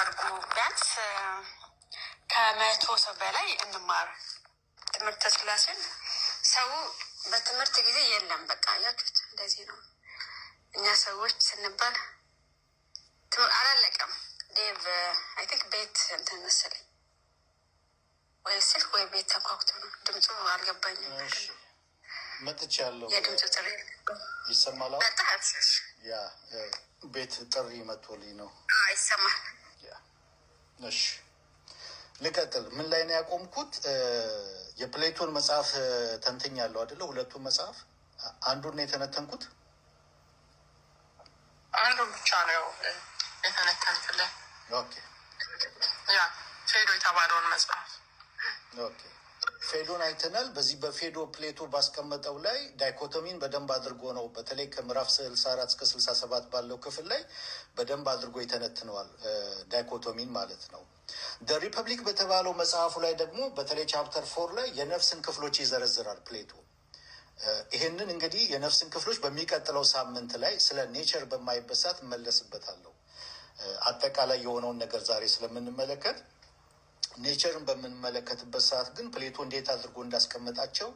አድርጉ። ቢያንስ ከመቶ ሰው በላይ እንማር ትምህርተ ስላሴን። ሰው በትምህርት ጊዜ የለም። በቃ ያችሁት እንደዚህ ነው። እኛ ሰዎች ስንባል አላለቀም። ዴቭ አይ ቲንክ ቤት እንትን መሰለኝ ወይ ስልክ ወይ ቤት ተኳኩቶ ነው። ድምፁ አልገባኝም። መጥቻለሁ። የድምፁ ጥሪ ይሰማል? ያ ቤት ጥሪ መጥቶልኝ ነው። ይሰማል? እሺ ልቀጥል። ምን ላይ ነው ያቆምኩት? የፕሌቶን መጽሐፍ ተንትኛለሁ አይደለ? ሁለቱን መጽሐፍ አንዱን ነው የተነተንኩት። አንዱን ብቻ ነው የተነተንክልን። ኦኬ። ያ ፌዶ የተባለውን መጽሐፍ ኦኬ። ፌዶን አይተናል። በዚህ በፌዶ ፕሌቶ ባስቀመጠው ላይ ዳይኮቶሚን በደንብ አድርጎ ነው፣ በተለይ ከምዕራፍ 64 እስከ 67 ባለው ክፍል ላይ በደንብ አድርጎ ይተነትነዋል፣ ዳይኮቶሚን ማለት ነው። ደ ሪፐብሊክ በተባለው መጽሐፉ ላይ ደግሞ በተለይ ቻፕተር 4 ላይ የነፍስን ክፍሎች ይዘረዝራል ፕሌቶ። ይህንን እንግዲህ የነፍስን ክፍሎች በሚቀጥለው ሳምንት ላይ ስለ ኔቸር በማይበት ሰዓት እመለስበታለሁ። አጠቃላይ የሆነውን ነገር ዛሬ ስለምንመለከት ኔቸርን በምንመለከትበት ሰዓት ግን ፕሌቶ እንዴት አድርጎ እንዳስቀመጣቸው፣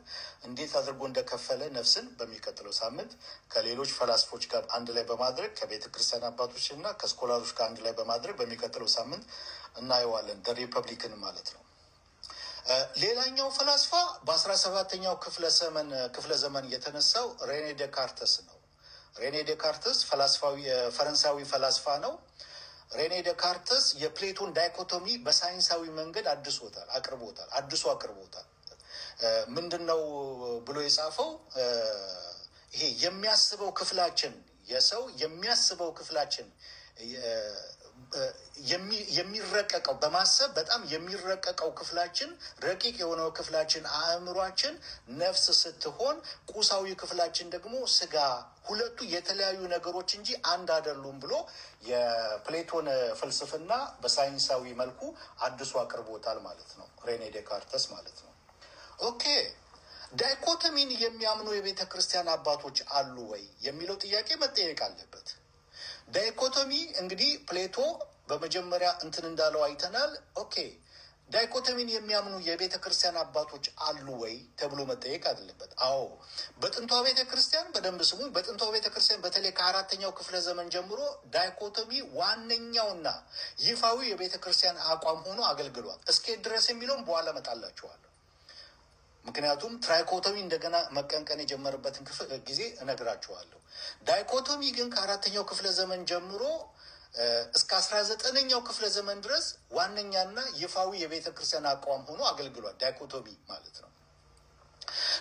እንዴት አድርጎ እንደከፈለ ነፍስን በሚቀጥለው ሳምንት ከሌሎች ፈላስፎች ጋር አንድ ላይ በማድረግ ከቤተ ክርስቲያን አባቶች እና ከስኮላሮች ጋር አንድ ላይ በማድረግ በሚቀጥለው ሳምንት እናየዋለን። ደ ሪፐብሊክን ማለት ነው። ሌላኛው ፈላስፋ በ17ኛው ክፍለ ዘመን የተነሳው ሬኔ ዴካርተስ ነው። ሬኔ ዴካርተስ ፈረንሳዊ ፈላስፋ ነው። ሬኔ ዴካርተስ የፕሌቶን ዳይኮቶሚ በሳይንሳዊ መንገድ አድሶ አቅርቦታል። ምንድን ነው ብሎ የጻፈው? ይሄ የሚያስበው ክፍላችን፣ የሰው የሚያስበው ክፍላችን የሚረቀቀው በማሰብ በጣም የሚረቀቀው ክፍላችን፣ ረቂቅ የሆነው ክፍላችን አእምሯችን ነፍስ ስትሆን፣ ቁሳዊ ክፍላችን ደግሞ ስጋ፣ ሁለቱ የተለያዩ ነገሮች እንጂ አንድ አይደሉም ብሎ የፕሌቶን ፍልስፍና በሳይንሳዊ መልኩ አድሶ አቅርቦታል ማለት ነው፣ ሬኔ ዴካርተስ ማለት ነው። ኦኬ፣ ዳይኮቶሚን የሚያምኑ የቤተ ክርስቲያን አባቶች አሉ ወይ የሚለው ጥያቄ መጠየቅ አለበት። ዳይኮቶሚ እንግዲህ ፕሌቶ በመጀመሪያ እንትን እንዳለው አይተናል። ኦኬ፣ ዳይኮቶሚን የሚያምኑ የቤተ ክርስቲያን አባቶች አሉ ወይ ተብሎ መጠየቅ አለበት። አዎ፣ በጥንቷ ቤተ ክርስቲያን በደንብ ስሙ። በጥንቷ ቤተ ክርስቲያን በተለይ ከ4ኛው ክፍለ ዘመን ጀምሮ ዳይኮቶሚ ዋነኛውና ይፋዊ የቤተ ክርስቲያን አቋም ሆኖ አገልግሏል። እስከ ድረስ የሚለውም በኋላ መጣላችኋለሁ። ምክንያቱም ትራይኮቶሚ እንደገና መቀንቀን የጀመረበትን ጊዜ እነግራችኋለሁ። ዳይኮቶሚ ግን ከ4ኛው ክፍለ ዘመን ጀምሮ እስከ 19ኛው ክፍለ ዘመን ድረስ ዋነኛና ይፋዊ የቤተ ክርስቲያን አቋም ሆኖ አገልግሏል። ዳይኮቶሚ ማለት ነው።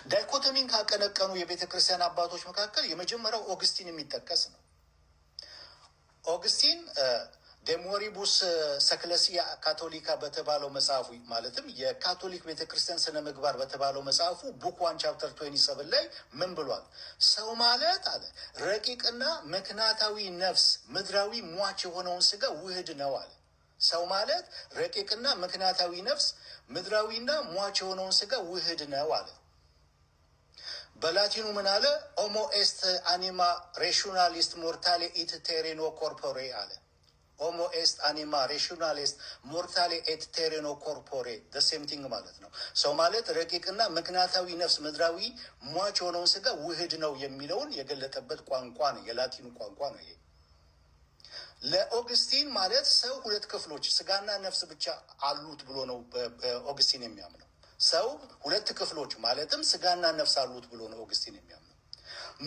ዳይኮቶሚን ካቀነቀኑ የቤተ ክርስቲያን አባቶች መካከል የመጀመሪያው ኦግስቲን የሚጠቀስ ነው። ኦግስቲን ዴሞሪቡስ ሰክለሲያ ካቶሊካ በተባለው መጽሐፉ ማለትም የካቶሊክ ቤተክርስቲያን ስነ ምግባር በተባለው መጽሐፉ ቡክ 1 ቻፕተር 27 ላይ ምን ብሏል? ሰው ማለት አለ ረቂቅና ምክንያታዊ ነፍስ ምድራዊ ሟች የሆነውን ስጋ ውህድ ነው አለ። ሰው ማለት ረቂቅና ምክንያታዊ ነፍስ ምድራዊና ሟች የሆነውን ስጋ ውህድ ነው አለ። በላቲኑ ምን አለ? ኦሞ ኤስት አኒማ ሬሹናሊስት ሞርታሌ ኢት ቴሬኖ ኮርፖሬ አለ። ሆሞ ኤስት አኒማ ሬሹናሊስት ሞርታሌ ኤት ቴሬኖ ኮርፖሬ ደሴምቲንግ ማለት ነው። ሰው ማለት ረቂቅና ምክንያታዊ ነፍስ ምድራዊ ሟች የሆነውን ስጋ ውህድ ነው የሚለውን የገለጠበት ቋንቋ ነው፣ የላቲኑ ቋንቋ ነው ይሄ። ለኦግስቲን ማለት ሰው ሁለት ክፍሎች ስጋና ነፍስ ብቻ አሉት ብሎ ነው በኦግስቲን የሚያምነው። ሰው ሁለት ክፍሎች ማለትም ስጋና ነፍስ አሉት ብሎ ነው ኦግስቲን የሚያምነው።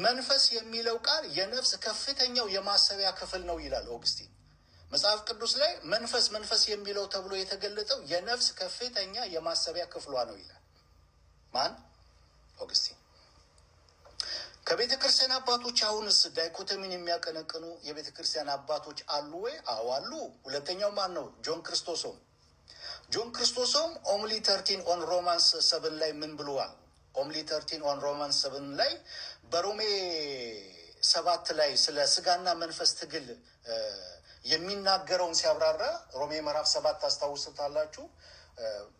መንፈስ የሚለው ቃል የነፍስ ከፍተኛው የማሰቢያ ክፍል ነው ይላል ኦግስቲን። መጽሐፍ ቅዱስ ላይ መንፈስ የሚለው ተብሎ የተገለጠው የነፍስ ከፍተኛ የማሰቢያ ክፍሏ ነው ይላል። ማን? ኦግስቲን። ከቤተ ክርስቲያን አባቶች አሁንስ ዳይኮቶሚን የሚያቀነቅኑ የቤተ ክርስቲያን አባቶች አሉ ወይ? አዎ አሉ። ሁለተኛው ማን ነው? ጆን ክርስቶሶም ኦምሊ 13 ኦን ሮማንስ 7 ላይ ምን ብለዋል? ኦምሊ 13 ኦን ሮማንስ 7 ላይ በሮሜ 7 ላይ ስለ ስጋና መንፈስ ትግል የሚናገረውን ሲያብራራ ሮሜ ምዕራፍ 7 ታስታውሱታላችሁ።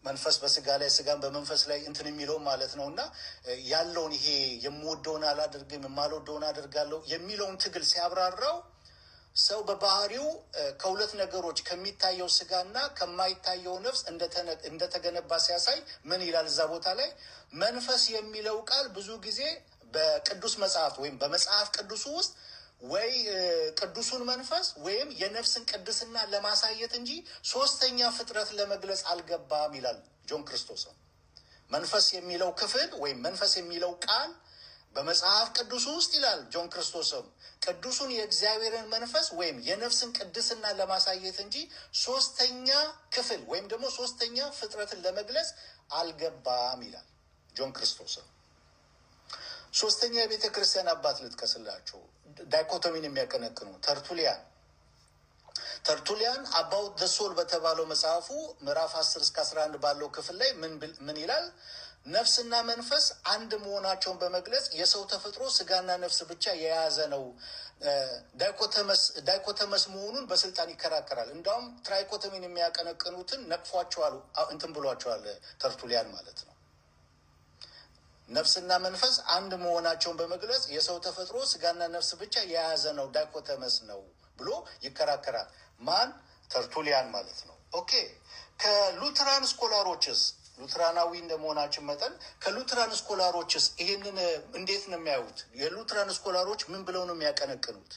መንፈስ በስጋ ላይ ስጋን በመንፈስ ላይ እንትን የሚለው ማለት ነው። እና ያለውን ይሄ የምወደውን አላደርግም የማልወደውን አደርጋለሁ የሚለውን ትግል ሲያብራራው ሰው በባህሪው ከሁለት ነገሮች ከሚታየው ስጋና ከማይታየው ነፍስ እንደተገነባ ሲያሳይ ምን ይላል እዛ ቦታ ላይ? መንፈስ የሚለው ቃል ብዙ ጊዜ በቅዱስ መጽሐፍ ወይም በመጽሐፍ ቅዱሱ ውስጥ ወይ ቅዱሱን መንፈስ ወይም የነፍስን ቅድስና ለማሳየት እንጂ ሶስተኛ ፍጥረት ለመግለጽ አልገባም ይላል ጆን ክርስቶስም። መንፈስ የሚለው ክፍል ወይም መንፈስ የሚለው ቃል በመጽሐፍ ቅዱስ ውስጥ ይላል ጆን ክርስቶስም ቅዱሱን የእግዚአብሔርን መንፈስ ወይም የነፍስን ቅድስና ለማሳየት እንጂ ሶስተኛ ክፍል ወይም ደግሞ ሶስተኛ ፍጥረትን ለመግለጽ አልገባም ይላል ጆን ክርስቶስም። ሶስተኛ የቤተ ክርስቲያን አባት ልጥቀስላችሁ፣ ዳይኮቶሚን የሚያቀነቅኑ ተርቱሊያን አባውት ዘ ሶል በተባለው መጽሐፉ ምዕራፍ 10-11 ባለው ክፍል ላይ ምን ይላል? ነፍስና መንፈስ አንድ መሆናቸውን በመግለጽ የሰው ተፈጥሮ ስጋና ነፍስ ብቻ የያዘ ነው፣ ዳይኮተመስ መሆኑን በስልጣን ይከራከራል። እንዲሁም ትራይኮቶሚን የሚያቀነቅኑትን ነቅፏቸዋል፣ እንትን ብሏቸዋል ተርቱሊያን ማለት ነው። ነፍስና መንፈስ አንድ መሆናቸውን በመግለጽ የሰው ተፈጥሮ ስጋና ነፍስ ብቻ የያዘ ነው፣ ዳይኮተመስ ነው ብሎ ይከራከራል። ማን? ተርቱሊያን ማለት ነው። ኦኬ። ከሉትራን ስኮላሮችስ፣ ሉትራናዊ እንደመሆናችን መጠን ከሉትራን ስኮላሮችስ ይሄንን እንዴት ነው የሚያዩት? የሉትራን ስኮላሮች ምን ብለው ነው የሚያቀነቅኑት?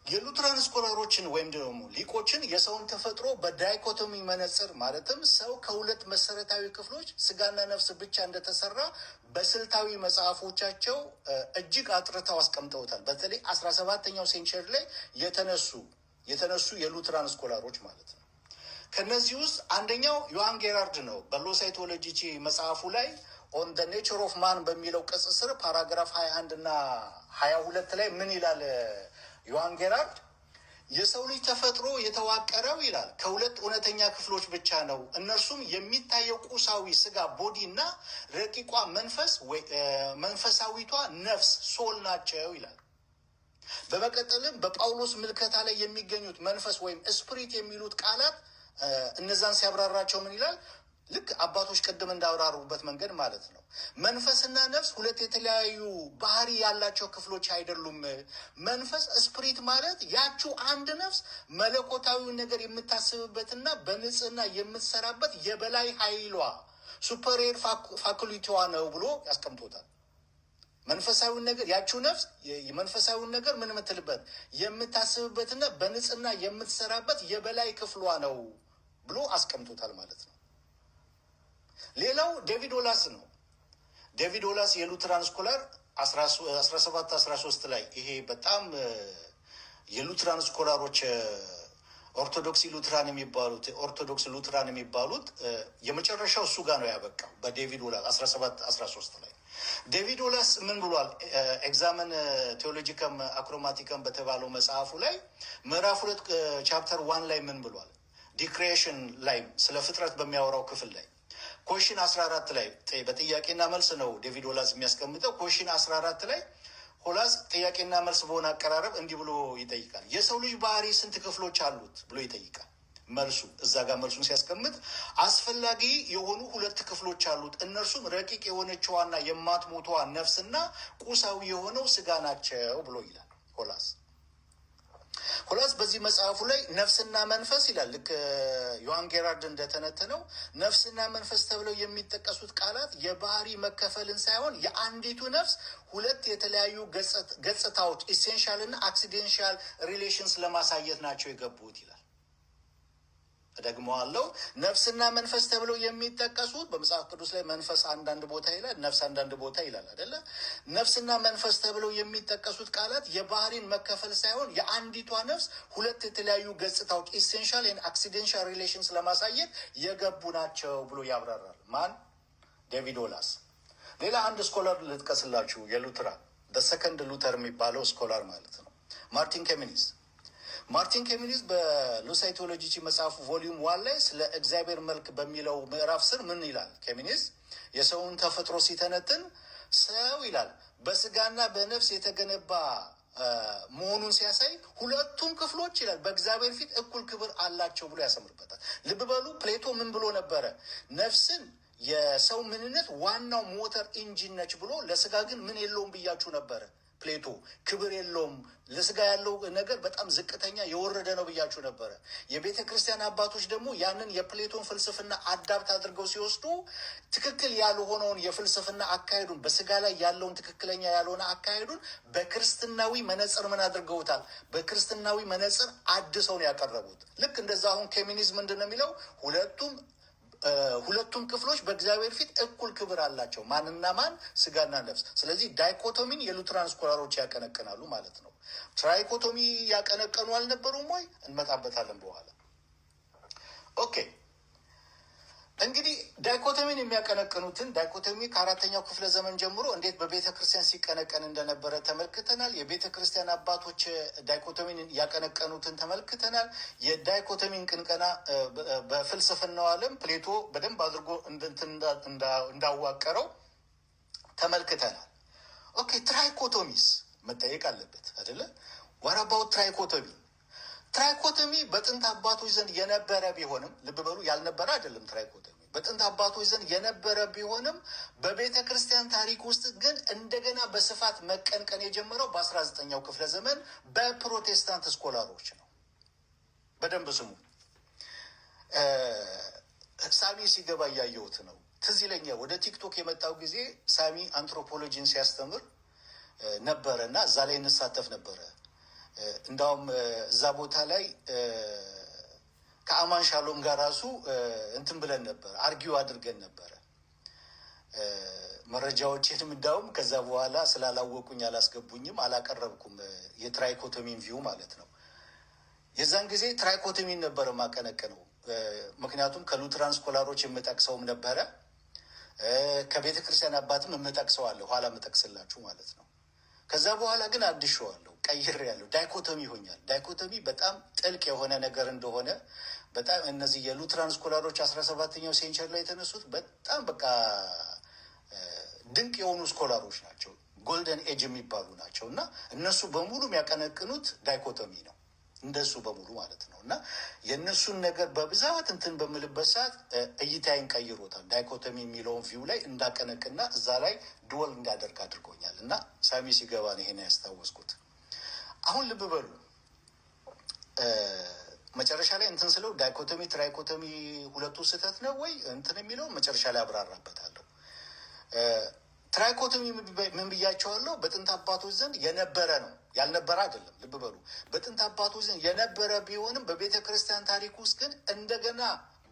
የሉትራን ስኮላሮችን ወይም ደግሞ ሊቆችን የሰውን ተፈጥሮ በዳይኮቶሚ መነጽር ማለትም ሰው ከሁለት መሰረታዊ ክፍሎች ስጋና ነፍስ ብቻ እንደተሰራ በስልታዊ መጽሐፎቻቸው እጅግ አጥርተው አስቀምጠውታል። በተለይ 17ኛው ሴንቸሪ ላይ የተነሱ የሉትራን ስኮላሮች ማለት ነው። ከነዚህ ውስጥ አንደኛው ዮሐን ጌራርድ ነው። በሎ ሳይቶሎጂ መጽሐፉ ላይ ኦን ደ ኔቸር ኦፍ ማን በሚለው ቅጽ ስር ፓራግራፍ 21 እና 22 ላይ ምን ይላል ዮሐን ጌራርድ? የሰው ልጅ ተፈጥሮ የተዋቀረው ይላል ከሁለት እውነተኛ ክፍሎች ብቻ ነው። እነርሱም የሚታየው ቁሳዊ ስጋ ቦዲ እና ረቂቋ መንፈሳዊቷ ነፍስ ሶል ናቸው ይላል። በመቀጠልም በጳውሎስ ምልከታ ላይ የሚገኙት መንፈስ ወይም ስፕሪት የሚሉት ቃላት እነዛን ሲያብራራቸው ምን ይላል? ልክ አባቶች ቅድም እንዳብራሩበት መንገድ ማለት ነው። መንፈስና ነፍስ ሁለት የተለያዩ ባህሪ ያላቸው ክፍሎች አይደሉም። መንፈስ ስፕሪት ማለት ያችው አንድ ነፍስ መለኮታዊ ነገር የምታስብበትና በንጽህና የምትሰራበት የበላይ ኃይሏ ሱፐሪየር ፋኩሊቲዋ ነው ብሎ ያስቀምጦታል። መንፈሳዊን ነገር ያችው ነፍስ የመንፈሳዊን ነገር ምን የምትልበት የምታስብበትና በንጽህና የምትሰራበት የበላይ ክፍሏ ነው ብሎ አስቀምጦታል ማለት ነው። ሌላው ዴቪድ ኦላስ ነው። ዴቪድ ኦላስ የሉትራን ስኮላር 17-13 ላይ ይሄ በጣም የሉትራን ስኮላሮች ኦርቶዶክስ ሉትራን የሚባሉት የመጨረሻው እሱ ጋር ነው ያበቃው በዴቪድ ኦላስ 17-13 ላይ። ዴቪድ ኦላስ ምን ብሏል? ኤግዛመን ቴዎሎጂከም አክሮማቲከም በተባለው መጽሐፉ ላይ ምዕራፍ 2 ቻፕተር 1 ላይ ምን ብሏል? ዲክሬሽን ላይ ስለ ፍጥረት በሚያወራው ክፍል ላይ ኮሽን 14 ላይ በጥያቄና መልስ ነው ዴቪድ ኦላስ የሚያስቀምጠው። ኮሽን 14 ላይ ኦላስ ጥያቄና መልስ በሆነ አቀራረብ እንዲህ ብሎ ይጠይቃል። የሰው ልጅ ባህሪ ስንት ክፍሎች አሉት ብሎ ይጠይቃል። መልሱ እዛ ጋር መልሱን ሲያስቀምጥ አስፈላጊ የሆኑ 2 ክፍሎች አሉት። እነርሱም ረቂቅ የሆነችዋና የማትሞተዋ ነፍስና ቁሳዊ የሆነው ስጋ ናቸው ብሎ ይላል ኦላስ በዚህ መጽሐፉ ላይ ነፍስና መንፈስ ይላል። ልክ ዮሐን ጌራርድ እንደተነተነው ነፍስና መንፈስ ተብለው የሚጠቀሱት ቃላት የባህሪ መከፈልን ሳይሆን የአንዲቱ ነፍስ 2 የተለያዩ ገጽታዎች ኢሴንሻል እና አክሲዴንሻል ሪሌሽንስ ለማሳየት ናቸው የገቡት ይላል። እደግመዋለሁ። ነፍስና መንፈስ ተብለው የሚጠቀሱት በመጽሐፍ ቅዱስ ላይ መንፈስ አንዳንድ ቦታ ይላል፣ ነፍስ አንዳንድ ቦታ ይላል አይደለ? ነፍስና መንፈስ ተብለው የሚጠቀሱት ቃላት የባህሪን መከፈል ሳይሆን የአንዲቷ ነፍስ 2 የተለያዩ ገጽታዎች ኢሴንሻል ኤንድ አክሲደንሻል ሪሌሽንስ ለማሳየት የገቡ ናቸው ብሎ ያብራራል። ማን? ዴቪድ ኦላስ። ሌላ አንድ ስኮላር ልጥቀስላችሁ፣ የሉትራን በሰከንድ ሉተር የሚባለው ስኮላር ማለት ነው፣ ማርቲን ኬሚኒስ በሉሳይቶሎጂ መጽሐፉ ቮሊዩም 1 ላይ ስለ እግዚአብሔር መልክ በሚለው ምዕራፍ ስር ምን ይላል? ኬሚኒስ የሰውን ተፈጥሮ ሲተነትን ሰው ይላል በስጋና በነፍስ የተገነባ መሆኑን ሲያሳይ 2ቱም ክፍሎች ይላል በእግዚአብሔር ፊት እኩል ክብር አላቸው ብሎ ያሰምርበታል። ልብ በሉ ፕሌቶ ምን ብሎ ነበረ? ነፍስን የሰው ምንነት ዋናው ሞተር ኢንጂን ነች ብሎ ለስጋ ግን ምን የለውም ብያችሁ ነበረ? ፕሌቶ ክብር የለውም፣ ለስጋ ያለው ነገር በጣም ዝቅተኛ የወረደ ነው ብያችሁ ነበረ። የቤተ ክርስቲያን አባቶች ደግሞ ያንን የፕሌቶን ፍልስፍና አዳብት አድርገው ሲወስዱ ትክክል ያልሆነውን የፍልስፍና አካሄዱን በስጋ ላይ ያለውን ትክክለኛ ያልሆነ አካሄዱን በክርስትናዊ መነጽር ምን አድርገውታል? በክርስትናዊ መነጽር አድሰው ነው ያቀረቡት። ልክ እንደዛ አሁን ፌሚኒዝም ምንድን ነው የሚለው? ሁለቱም ክፍሎች በእግዚአብሔር ፊት እኩል ክብር አላቸው። ማንና ማን? ስጋና ነፍስ። ስለዚህ ዳይኮቶሚን የሉትራን ስኮላሮች ያቀነቅናሉ ማለት ነው። ትራይኮቶሚ ያቀነቀኑ አልነበሩም ወይ? እንመጣበታለን በኋላ። ኦኬ እንግዲህ ዳይኮቶሚን የሚያቀነቅኑትን ዳይኮቶሚ ከአራተኛው ክፍለ ዘመን ጀምሮ እንዴት በቤተ ክርስቲያን ሲቀነቀን እንደነበረ ተመልክተናል። የቤተ ክርስቲያን አባቶች ዳይኮቶሚን ያቀነቀኑትን ተመልክተናል። የዳይኮቶሚን ቅንቀና በፍልስፍናው ዓለም ፕሌቶ በደንብ አድርጎ እንዳዋቀረው ተመልክተናል። ኦኬ ትራይኮቶሚስ መጠየቅ አለበት አይደለ? ወራባው ትራይኮቶሚ በጥንት አባቶች ዘንድ የነበረ ቢሆንም ልብ በሉ፣ ያልነበረ አይደለም። ትራይኮቶሚ በጥንት አባቶች ዘንድ የነበረ ቢሆንም በቤተ ክርስቲያን ታሪክ ውስጥ ግን እንደገና በስፋት መቀንቀን የጀመረው በ19ኛው ክፍለ ዘመን በፕሮቴስታንት ስኮላሮች ነው። በደንብ ስሙ። ሳሚ ሲገባ እያየሁት ነው። ትዝ ይለኛል ወደ ቲክቶክ የመጣው ጊዜ ሳሚ አንትሮፖሎጂን ሲያስተምር ነበረ እና እዛ ላይ እንሳተፍ ነበረ። እንዳውም እዛ ቦታ ላይ ከአማን ሻሎም ጋር ራሱ እንትን ብለን ነበር፣ አርጊው አድርገን ነበረ መረጃዎችንም። እንዳውም ከዛ በኋላ ስላላወቁኝ አላስገቡኝም፣ አላቀረብኩም የትራይኮቶሚን ቪው ማለት ነው። የዛን ጊዜ ትራይኮቶሚን ነበረ ማቀነቅነው፣ ምክንያቱም ከሉትራን ስኮላሮች የምጠቅሰውም ነበረ፣ ከቤተ ክርስቲያን አባትም የምጠቅሰው አለ፣ ኋላ የምጠቅስላችሁ ማለት ነው። ከዛ በኋላ ግን አድሼዋለሁ፣ ቀይሬያለሁ፣ ዳይኮቶሚ ይሆኛል። ዳይኮቶሚ በጣም ጥልቅ የሆነ ነገር እንደሆነ በጣም እነዚህ የሉትራን ስኮላሮች 17ኛው ሴንቸሪ ላይ የተነሱት በጣም በቃ ድንቅ የሆኑ ስኮላሮች ናቸው፣ ጎልደን ኤጅ የሚባሉ ናቸው። እና እነሱ በሙሉ የሚያቀነቅኑት ዳይኮቶሚ ነው፣ እንደሱ በሙሉ ማለት ነው። እና የእነሱን ነገር በብዛት እንትን በምልበት ሰዓት እይታይን ቀይሮታል። ዳይኮቶሚ የሚለውን ቪው ላይ እንዳቀነቅና እዛ ላይ ድወል እንዳደርግ አድርጎኛል። እና ሳሚ ሲገባ ነው ይሄን ያስታወስኩት። አሁን ልብ በሉ፣ መጨረሻ ላይ እንትን ስለው ዳይኮቶሚ ትራይኮቶሚ ሁለቱ ስህተት ነው ወይ እንትን የሚለው መጨረሻ ላይ አብራራበታለሁ። ትራይኮቶሚ ምን ብያቸዋለሁ? በጥንት አባቶች ዘንድ የነበረ ነው፣ ያልነበረ አይደለም። ልብ በሉ፣ በጥንት አባቶች ዘንድ የነበረ ቢሆንም በቤተ ክርስቲያን ታሪክ ውስጥ ግን እንደገና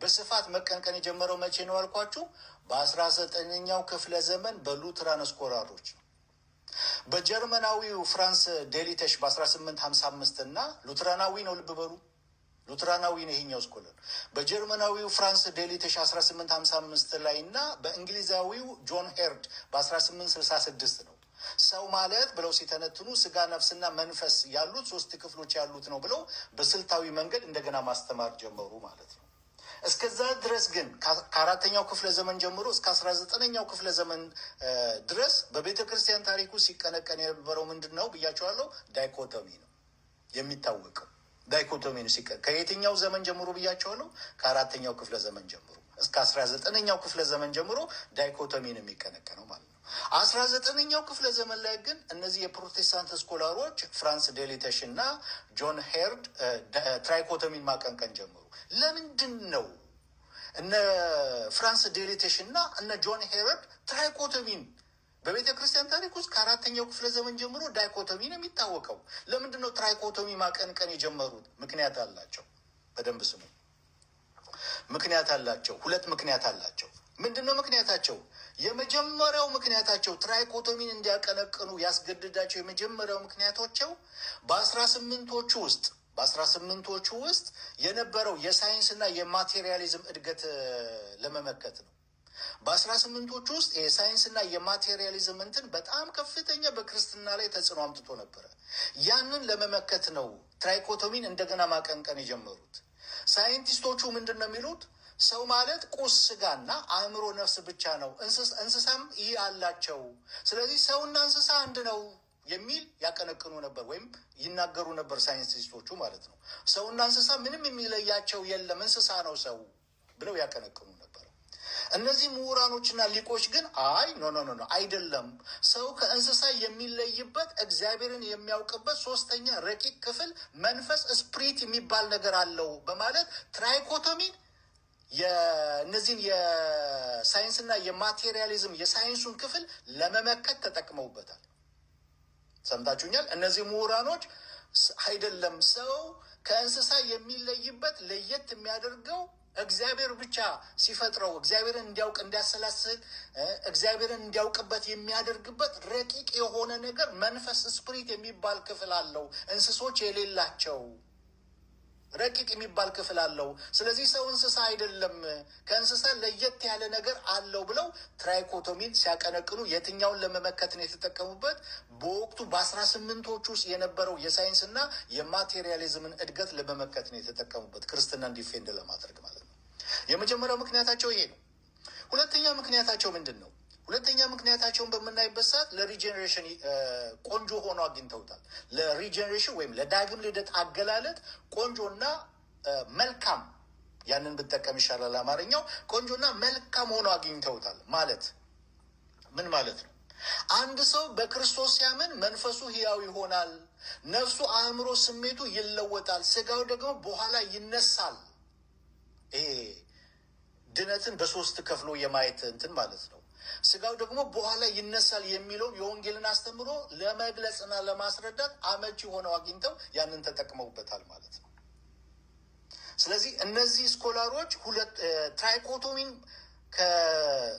በስፋት መቀንቀን የጀመረው መቼ ነው አልኳችሁ? በ19ኛው ክፍለ ዘመን በሉትራን ስኮላሮች ነው። በጀርመናዊው ፍራንስ ዴሊተሽ በ1855 እና ሉትራናዊ ነው፣ ልብ በሉ ሉትራናዊ ነው ይሄኛው ስኮለር። በጀርመናዊው ፍራንስ ዴሊተሽ 1855 ላይ እና በእንግሊዛዊው ጆን ሄርድ በ1866 ነው። ሰው ማለት ብለው ሲተነትኑ ስጋ፣ ነፍስና መንፈስ ያሉት 3 ክፍሎች ያሉት ነው ብለው በስልታዊ መንገድ እንደገና ማስተማር ጀመሩ ማለት ነው። እስከዛ ድረስ ግን ከአራተኛው ክፍለ ዘመን ጀምሮ እስከ 19ኛው ክፍለ ዘመን ድረስ በቤተ ክርስቲያን ታሪኩ ሲቀነቀን የነበረው ምንድን ነው ብያቸዋለሁ? ዳይኮቶሚ ነው የሚታወቀው። ዳይኮቶሚ ነው ከየትኛው ዘመን ጀምሮ ብያቸዋለሁ? ከአራተኛው ክፍለ ዘመን ጀምሮ እስከ 19ኛው ክፍለ ዘመን ጀምሮ ዳይኮቶሚ ነው የሚቀነቀነው ማለት ነው። 19ኛው ክፍለ ዘመን ላይ ግን እነዚህ የፕሮቴስታንት ስኮላሮች ፍራንስ ዴሊተሽ እና ጆን ሄርድ ትራይኮቶሚን ማቀንቀን ጀመሩ። ለምንድን ነው እነ ፍራንስ ዴሊተሽ እና እነ ጆን ሄርድ ትራይኮቶሚን በቤተ ክርስቲያን ታሪክ ውስጥ ከአራተኛው ክፍለ ዘመን ጀምሮ ዳይኮቶሚ ነው የሚታወቀው? ለምንድን ነው ትራይኮቶሚ ማቀንቀን የጀመሩት? ምክንያት አላቸው። በደንብ ስሙ። ምክንያት አላቸው። 2 ምክንያት አላቸው። ምንድን ነው ምክንያታቸው? የመጀመሪያው ምክንያታቸው ትራይኮቶሚን እንዲያቀነቅኑ ያስገድዳቸው የመጀመሪያው ምክንያቶቸው በ18ዎቹ ውስጥ የነበረው የሳይንስና የማቴሪያሊዝም እድገት ለመመከት ነው። በ18ዎቹ ውስጥ የሳይንስና የማቴሪያሊዝም እንትን በጣም ከፍተኛ በክርስትና ላይ ተጽዕኖ አምጥቶ ነበረ። ያንን ለመመከት ነው ትራይኮቶሚን እንደገና ማቀንቀን የጀመሩት። ሳይንቲስቶቹ ምንድን ነው የሚሉት? ሰው ማለት ቁስ፣ ስጋና አእምሮ፣ ነፍስ ብቻ ነው። እንስሳም ይህ አላቸው። ስለዚህ ሰውና እንስሳ አንድ ነው የሚል ያቀነቅኑ ነበር ወይም ይናገሩ ነበር ሳይንቲስቶቹ ማለት ነው። ሰውና እንስሳ ምንም የሚለያቸው የለም፣ እንስሳ ነው ሰው ብለው ያቀነቅኑ ነበር። እነዚህ ምሁራኖችና ሊቆች ግን አይ ኖ ኖ ኖ አይደለም፣ ሰው ከእንስሳ የሚለይበት እግዚአብሔርን የሚያውቅበት ሶስተኛ ረቂቅ ክፍል መንፈስ ስፕሪት የሚባል ነገር አለው በማለት ትራይኮቶሚን የእነዚህን የሳይንስና የማቴሪያሊዝም የሳይንሱን ክፍል ለመመከት ተጠቅመውበታል። ሰምታችሁኛል? እነዚህ ምሁራኖች አይደለም ሰው ከእንስሳ የሚለይበት ለየት የሚያደርገው እግዚአብሔር ብቻ ሲፈጥረው እግዚአብሔርን እንዲያውቅ እንዲያሰላስል እግዚአብሔርን እንዲያውቅበት የሚያደርግበት ረቂቅ የሆነ ነገር መንፈስ ስፕሪት የሚባል ክፍል አለው፣ እንስሶች የሌላቸው ረቂቅ የሚባል ክፍል አለው። ስለዚህ ሰው እንስሳ አይደለም፣ ከእንስሳ ለየት ያለ ነገር አለው ብለው ትራይኮቶሚን ሲያቀነቅኑ የትኛውን ለመመከት ነው የተጠቀሙበት? በወቅቱ በ18ዎቹ ውስጥ የነበረው የሳይንስና የማቴሪያሊዝምን እድገት ለመመከት ነው የተጠቀሙበት፣ ክርስትናን ዲፌንድ ለማድረግ ማለት ነው። የመጀመሪያው ምክንያታቸው ይሄ ነው። ሁለተኛ ምክንያታቸው ምንድን ነው? ሁለተኛ ምክንያታቸውን በምናይበት ሰዓት ለሪጀኔሬሽን ቆንጆ ሆኖ አግኝተውታል። ለሪጀኔሬሽን ወይም ለዳግም ልደት አገላለጥ ቆንጆና መልካም፣ ያንን ብጠቀም ይሻላል አማርኛው፣ ቆንጆና መልካም ሆኖ አግኝተውታል። ማለት ምን ማለት ነው? አንድ ሰው በክርስቶስ ሲያምን መንፈሱ ሕያው ይሆናል፣ ነፍሱ፣ አእምሮ፣ ስሜቱ ይለወጣል፣ ስጋው ደግሞ በኋላ ይነሳል። ይሄ ድነትን በሶስት ከፍሎ የማየት እንትን ማለት ነው። ስጋው ደግሞ በኋላ ይነሳል የሚለውን የወንጌልን አስተምሮ ለመግለጽና ለማስረዳት አመቺ ሆነው አግኝተው ያንን ተጠቅመውበታል ማለት ነው። ስለዚህ እነዚህ ስኮላሮች ትራይኮቶሚን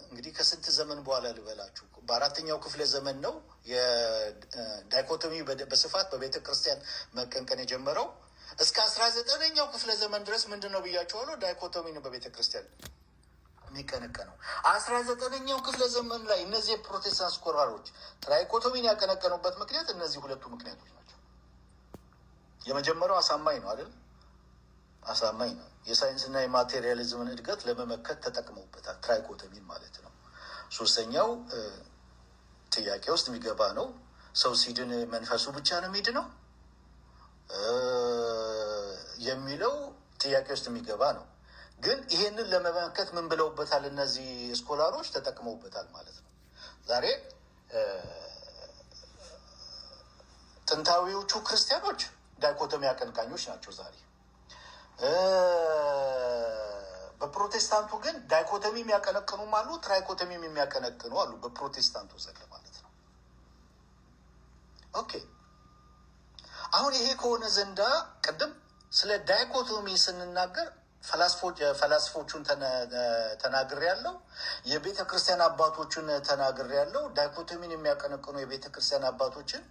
እንግዲህ ከስንት ዘመን በኋላ ልበላችሁ፣ በአራተኛው ክፍለ ዘመን ነው የዳይኮቶሚ በስፋት በቤተ ክርስቲያን መቀንቀን የጀመረው። እስከ 19ኛው ክፍለ ዘመን ድረስ ምንድን ነው ብያቸዋለሁ፣ ዳይኮቶሚ ነው በቤተ ክርስቲያን የሚቀነቀነው። 19ኛው ክፍለ ዘመን ላይ እነዚህ የፕሮቴስታንት ስኮላሮች ትራይኮቶሚን ያቀነቀኑበት ምክንያት እነዚህ ሁለቱ ምክንያቶች ናቸው። የመጀመሪያው አሳማኝ ነው አይደል? አሳማኝ ነው። የሳይንስና የማቴሪያሊዝምን እድገት ለመመከት ተጠቅመውበታል፣ ትራይኮቶሚን ማለት ነው። ሶስተኛው ጥያቄ ውስጥ የሚገባ ነው። ሰው ሲድን መንፈሱ ብቻ ነው የሚድነው የሚለው ጥያቄ ውስጥ የሚገባ ነው። ግን ይሄንን ለመመከት ምን ብለውበታል? እነዚህ ስኮላሮች ተጠቅመውበታል ማለት ነው። ዛሬ ጥንታዊዎቹ ክርስቲያኖች ዳይኮቶሚ አቀንቃኞች ናቸው። ዛሬ በፕሮቴስታንቱ ግን ዳይኮቶሚ የሚያቀነቅኑም አሉ፣ ትራይኮቶሚም የሚያቀነቅኑ አሉ። በፕሮቴስታንቱ ዘንድ ማለት ነው። ኦኬ፣ አሁን ይሄ ከሆነ ዘንዳ ቅድም ስለ ዳይኮቶሚ ስንናገር ፈላስፎቹን ተናግር ያለው የቤተ ክርስቲያን አባቶችን ተናግር ያለው ዳይኮቶሚን የሚያቀነቅኑ የቤተ ክርስቲያን አባቶችን